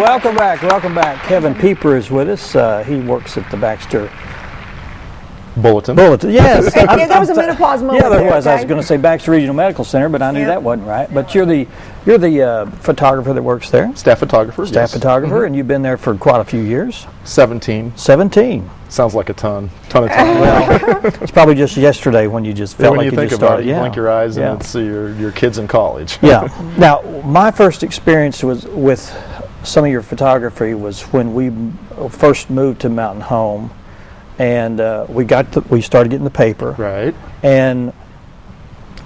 welcome back, welcome back. Kevin Pieper is with us. He works at the Baxter Bulletin. Yes. There was a menopause moment. Yeah, there was. Okay? I was going to say Baxter Regional Medical Center, but I knew that wasn't right. But you're the photographer that works there. Staff photographer. Staff photographer, and you've been there for quite a few years. 17. 17. Sounds like a ton of time. Well, it's probably just yesterday when you just felt like you think just about started. it, you blink your eyes and it's your kids in college. Yeah. Now, my first experience was with some of your photography was when we first moved to Mountain Home, and we started getting the paper. Right. And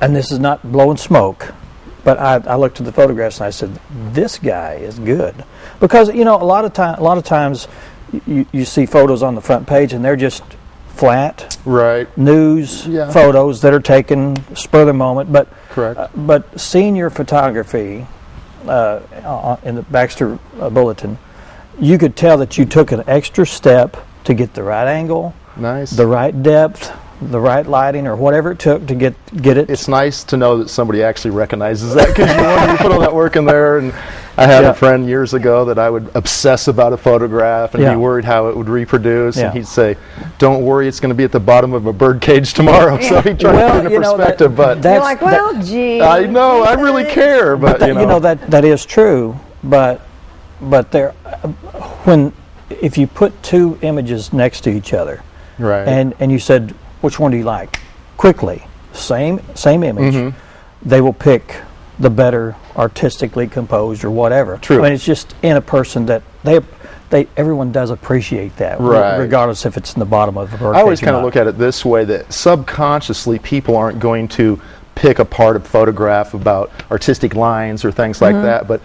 this is not blowing smoke, but I looked at the photographs and I said, this guy is good, because a lot of times you see photos on the front page and they're just flat news photos that are taken spur of the moment. But but seeing your photography in the Baxter Bulletin, you could tell that you took an extra step to get the right angle, the right depth, the right lighting, or whatever it took to get it. It's nice to know that somebody actually recognizes that, because you put all that work in there. And I had a friend years ago that I would obsess about a photograph and be worried how it would reproduce, and he'd say, "Don't worry, it's going to be at the bottom of a bird cage tomorrow." So he tried to put it in perspective. But you're like, well, gee. I know, I really care, but that is true. But there, if you put two images next to each other, and you said, which one do you like? Quickly, same image, they will pick the better artistically composed or whatever. True. I mean, it's just in a person that everyone does appreciate that, regardless if it's in the bottom of the bird. I always kind of look at it this way, that subconsciously people aren't going to pick apart a photograph about artistic lines or things like that, but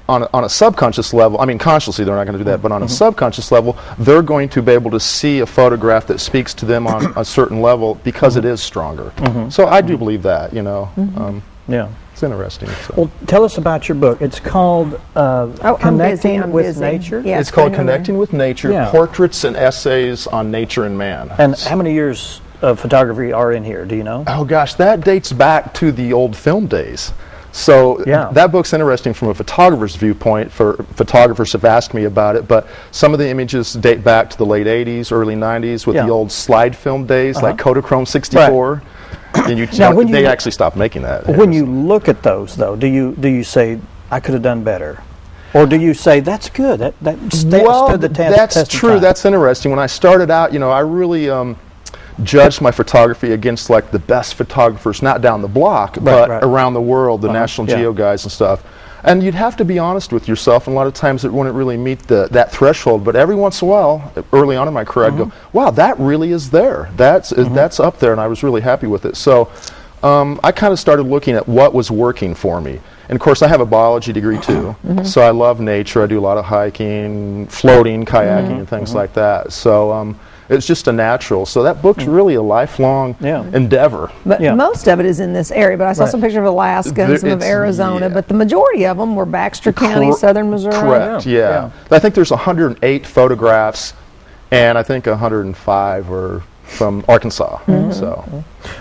on a subconscious level, I mean, consciously they're not going to do that, but on a subconscious level, they're going to be able to see a photograph that speaks to them on a certain level because it is stronger. So I do believe that, It's interesting. So. Well, tell us about your book. It's called Connecting with Nature? Yes, it's called Connecting with Nature, Portraits and Essays on Nature and Man. And how many years of photography are in here, do you know? Oh gosh, that dates back to the old film days. So that book's interesting from a photographer's viewpoint. For photographers have asked me about it, but some of the images date back to the late 80s, early 90s with the old slide film days, like Kodachrome 64. And they actually stopped making that. When you look at those, though, do you say, I could have done better? Or do you say, that's good, that stood the test that's true. That's interesting. When I started out, I really judged my photography against like the best photographers, not down the block, but around the world, the National Geo guys and stuff. And you'd have to be honest with yourself, and a lot of times it wouldn't really meet that threshold. But every once in a while, early on in my career, I'd go, wow, that really is there. That's up there, and I was really happy with it. So I kind of started looking at what was working for me. And of course, I have a biology degree too, so I love nature. I do a lot of hiking, floating, kayaking, and things like that. So it's just a natural. So that book's really a lifelong endeavor. But most of it is in this area. But I saw some pictures of Alaska and some of Arizona. But the majority of them were Baxter County, southern Missouri. Correct, I think there's 108 photographs, and I think 105 were from Arkansas.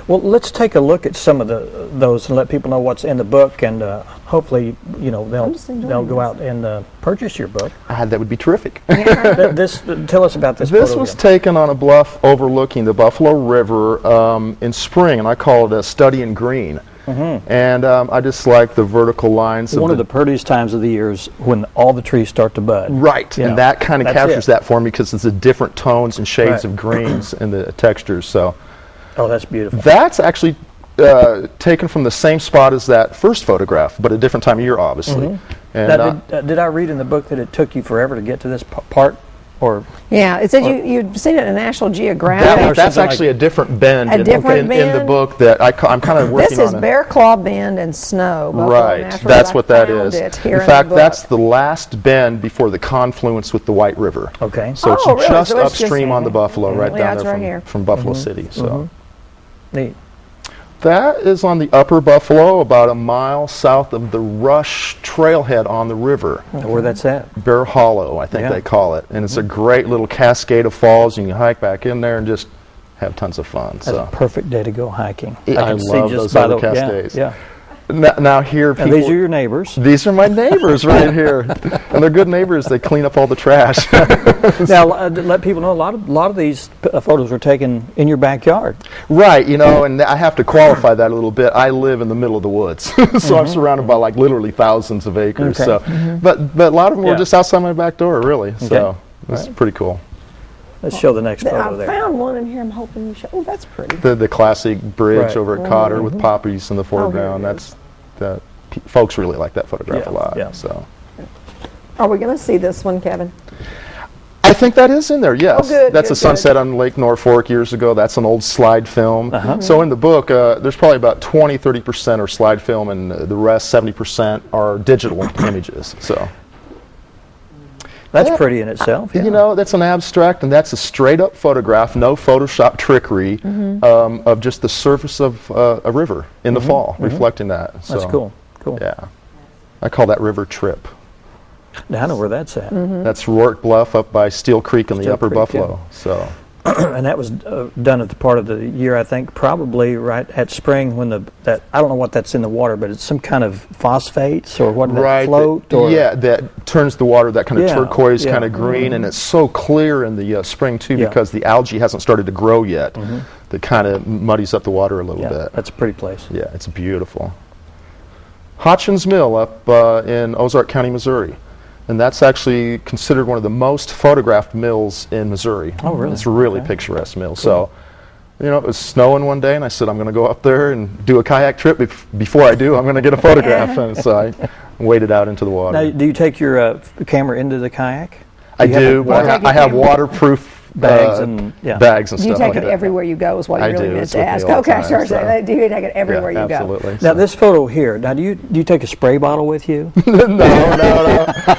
Well, let's take a look at some of those and let people know what's in the book, and hopefully, they'll go out and purchase your book. That would be terrific. Tell us about this. This was taken on a bluff overlooking the Buffalo River in spring, and I call it a study in green. And I just like the vertical lines. One of the prettiest times of the year is when all the trees start to bud. Right, and that kind of captures that for me, because it's the different tones and shades of greens and the textures. So, that's beautiful. That's actually taken from the same spot as that first photograph, but a different time of year, obviously. And now, did I read in the book that it took you forever to get to this part? Or it said you'd seen it in National Geographic. That's actually a different bend in the book that I'm kind of working on. This is Bear Claw Bend and Snow. That's what that is. In fact, that's the last bend before the confluence with the White River. Okay. So it's just upstream on the Buffalo, right down there from Buffalo City. So neat. That is on the upper Buffalo, about a mile south of the Rush trailhead on the river. Where that's at? Bear Hollow, I think they call it. And it's a great little cascade of falls. You can hike back in there and just have tons of fun. That's a perfect day to go hiking. I love those other cascades. Now here, people, and these are your neighbors. These are my neighbors right here, and they're good neighbors. They clean up all the trash. Now, let people know a lot of these photos were taken in your backyard. Right, and I have to qualify that a little bit. I live in the middle of the woods, so I'm surrounded by like literally thousands of acres. Okay. So, but a lot of them were just outside my back door, really. Okay. So it's pretty cool. Let's show the next photo there. I found one in here. I'm hoping you show. Oh, that's pretty. The classic bridge over at Cotter with Mm-hmm. poppies in the foreground. That's folks really like that photograph a lot. Yeah. So, are we going to see this one, Kevin? I think that is in there. Yes, oh, good, that's good, a sunset on Lake Norfolk years ago. That's an old slide film. So in the book, there's probably about 20-30% are slide film, and the rest 70% are digital images. So. That's pretty in itself. Yeah. That's an abstract, and that's a straight-up photograph, no Photoshop trickery, of just the surface of a river in the fall, reflecting that. So, that's cool. Cool. Yeah. I call that river trip. Now I know where that's at. That's Rourke Bluff up by Steel Creek in the Upper Creek, Buffalo. So. And that was done at the part of the year, I think, probably right at spring when I don't know what that's in the water, but it's some kind of phosphates or what, that float? That turns the water that kind of turquoise kind of green, and it's so clear in the spring, too, because the algae hasn't started to grow yet. That kind of muddies up the water a little bit. That's a pretty place. Yeah, it's beautiful. Hotchins Mill up in Ozark County, Missouri. And that's actually considered one of the most photographed mills in Missouri. Oh, really? It's a really picturesque mill. Cool. So, it was snowing one day, and I said, I'm going to go up there and do a kayak trip. Before I do, I'm going to get a photograph. And so I waded out into the water. Now, do you take your camera into the kayak? I do, but I have waterproof bags and stuff. You take like it that. everywhere you go is what you really meant to ask. Okay, sure. So. Do you take it everywhere you go? Absolutely. Now this photo here. Now do you take a spray bottle with you? No.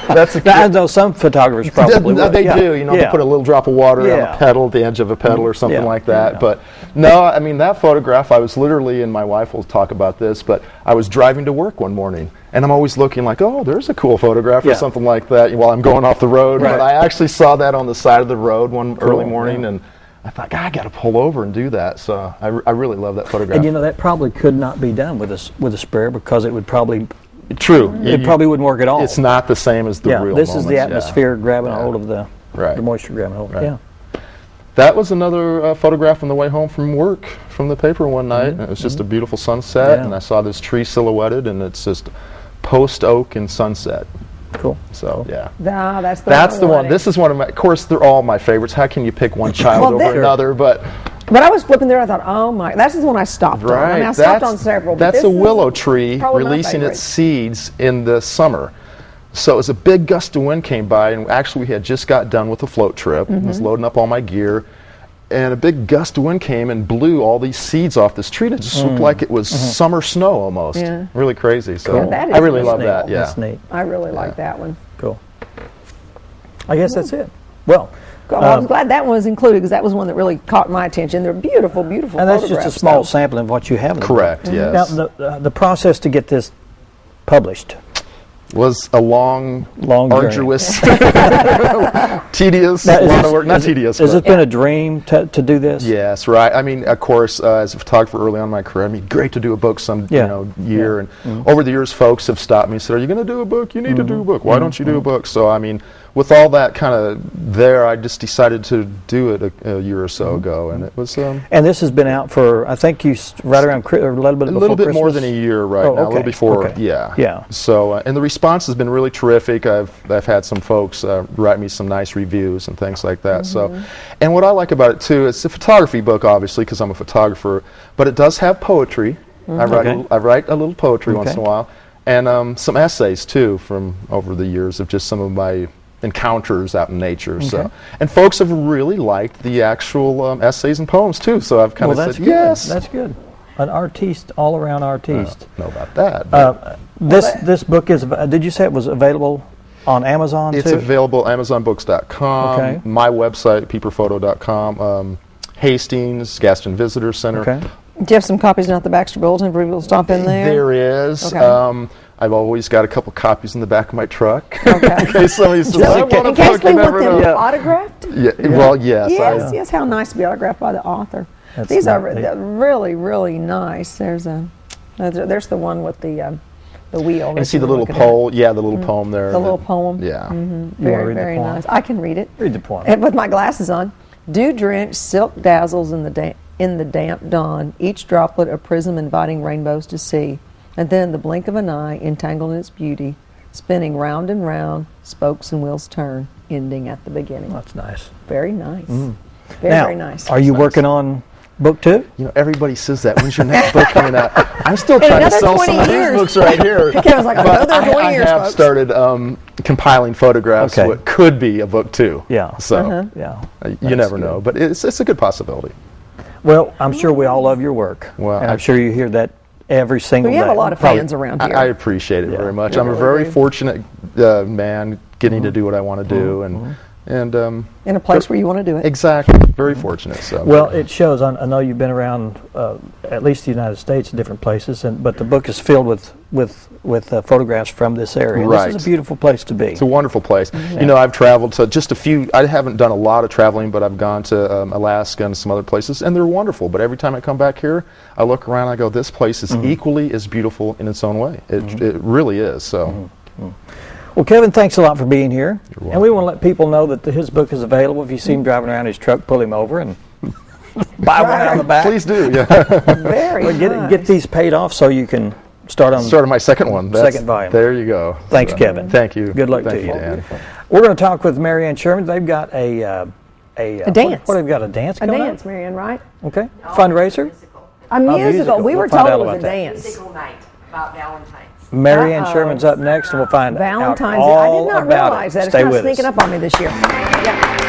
That's I know some photographers probably would. They do. They put a little drop of water on a pedal, the edge of a pedal, or something like that. But no, I mean that photograph. I was literally, and my wife will talk about this, but I was driving to work one morning. And I'm always looking like, oh, there's a cool photograph or something like that while I'm going off the road. Right. But I actually saw that on the side of the road one early morning, and I thought, God, I got to pull over and do that. So I really love that photograph. And that probably could not be done with a sprayer because it would probably... True. It probably wouldn't work at all. It's not the same as the real this moments. is the atmosphere grabbing a hold of the moisture grabbing a hold. Right. That was another photograph on the way home from work from the paper one night. And it was just a beautiful sunset, and I saw this tree silhouetted, and it's just post oak and sunset. Cool. So that's the one. This is one of my. Of course, they're all my favorites. How can you pick one child over another? But I was flipping there. I thought, oh my, that's the one I stopped on. I mean, I stopped on several. But that's a willow tree releasing its seeds in the summer. So it was a big gust of wind came by, and actually we had just got done with a float trip. I was loading up all my gear, and a big gust of wind came and blew all these seeds off this tree. It just looked like it was summer snow almost. Yeah. Really crazy. So I really love that. Yeah. That's neat. I really like that one. Cool. I guess that's it. Well, I'm glad that one was included because that was one that really caught my attention. They're beautiful, beautiful photographs. And that's just a small sampling of what you have in the book. Correct, yes. Now, the process to get this published was a long arduous, tedious, a lot of work. Not tedious. Has it been a dream to do this? Yes, right. I mean, of course, as a photographer early on in my career, I mean, great to do a book some year. And over the years, folks have stopped me and said, "Are you going to do a book? You need to do a book. Why don't you do a book?" So, I mean, with all that kind of there, I just decided to do it a year or so ago, and it was. And this has been out for, I think right around a little bit more than a year now, a little before, yeah. So, and the response has been really terrific. I've had some folks write me some nice reviews and things like that. So, and what I like about it too, it's a photography book, obviously, because I'm a photographer, but it does have poetry. I write a little poetry once in a while, and some essays too from over the years of just some of my encounters out in nature. So, and folks have really liked the actual essays and poems too. So I've kind of said, yes, that's good. An artiste, all around artiste. I don't know about that. This book is. Did you say it was available on Amazon? It's available AmazonBooks.com. Okay. My website Pieper.com. Hastings Gaston Visitor Center. Okay. Do you have some copies in the Baxter Bulletin for people to stop in there? There is. Okay. I've always got a couple copies in the back of my truck. Okay. In case somebody says, I want in a case book, we you want never them know. autographed? Yeah. Well, yes. Yes, how nice to be autographed by the author. These are really, really nice. There's There's the one with the wheel. And see the little pole? Yeah, the little poem there. The little poem. Yeah. Very, very nice. I can read it. Read the poem. And with my glasses on. Dew-drenched silk dazzles in the damp dawn, each droplet a prism inviting rainbows to see. And then the blink of an eye, entangled in its beauty, spinning round and round, spokes and wheels turn, ending at the beginning. That's nice. Very nice. Very nice. Are you working on book 2? You know, everybody says that. When's your next book coming out? I'm still trying to sell some of these books right here. I was like, another 20 years, I have folks. started compiling photographs of what could be a book 2. Yeah. So, you never know. But it's a good possibility. Well, I'm sure we all love your work. Well, and I'm sure you hear that every single day. We have a lot of fans around here. I appreciate it very much. I'm a very fortunate man getting to do what I want to do, and in a place where you want to do it. Exactly. Very fortunate. So. Well, it shows. I know you've been around at least the United States, different places, but the book is filled with photographs from this area. Right. This is a beautiful place to be. It's a wonderful place. You know, I've traveled to just a few. I haven't done a lot of traveling, but I've gone to Alaska and some other places, and they're wonderful. But every time I come back here, I look around, and I go, this place is equally as beautiful in its own way. It really is. So. Well, Kevin, thanks a lot for being here. And we want to let people know that his book is available. If you see him driving around his truck, pull him over and buy one out of the back. Please do, yeah. Very nice. Get these paid off so you can start on my second one. Second volume. There you go. Thanks, Kevin. Thank you. Good luck to you. Dan. We're going to talk with Marianne Sherman. They've got a dance. What have got? A dance A coming dance, Marianne, right? Okay. Fundraiser? A musical. musical. We were We'll find out told it was a about that. dance. Musical night about Valentine's. Marianne Sherman's up next, and we'll find Valentine's. out all I did not about realize it. that. It's Stay kind of with us. sneaking up on me this year. Yeah.